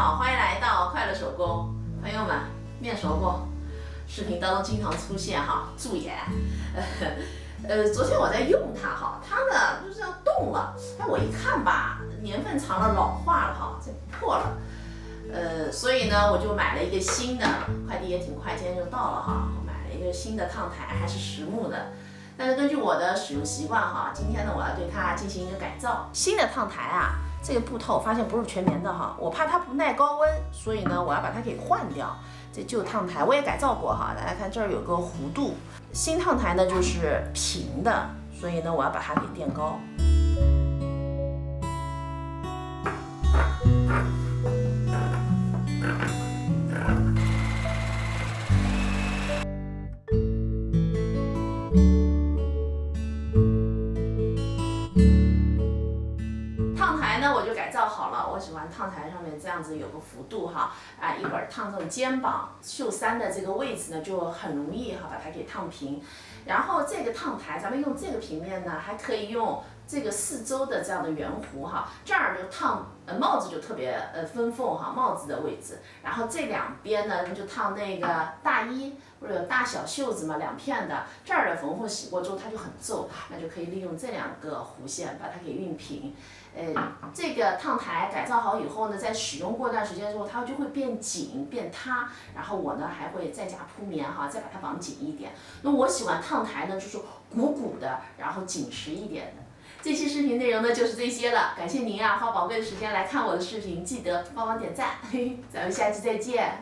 好，欢迎来到快乐手工，朋友们，面熟不？视频当中经常出现哈，驻颜。昨天我在用它哈，它呢就这样动了，哎，我一看吧，年份长了，老化了哈，这破了。所以呢，我就买了一个新的，快递也挺快，今天就到了哈。我买了一个新的烫台，还是实木的。但是根据我的使用习惯哈，今天呢我要对它进行一个改造。新的烫台啊，这个布头我发现不是全棉的哈，我怕它不耐高温，所以呢我要把它给换掉。这旧烫台我也改造过哈，大家看这儿有个弧度。新烫台呢就是平的，所以呢我要把它给垫高。烫台呢我就改造好了，我喜欢烫台上面这样子有个幅度哈，啊一会儿烫这种肩膀袖3的这个位置呢就很容易哈把它给烫平。然后这个烫台咱们用这个平面呢，还可以用这个4周的这样的圆弧哈，这儿就烫帽子就特别分缝哈，帽子的位置。然后这两边呢就烫那个大衣，不是有大小袖子嘛，2片的，这儿的缝缝洗过之后它就很皱，那就可以利用这2个弧线把它给熨平。这个烫台改造好以后呢，在使用过段时间之后，它就会变紧变塌，然后我呢还会再加铺棉哈，再把它绑紧一点。那我喜欢烫台呢，就是鼓鼓的，然后紧实一点的。这期视频内容呢就是这些了，感谢您啊花宝贵的时间来看我的视频，记得帮忙点赞，咱们下期再见。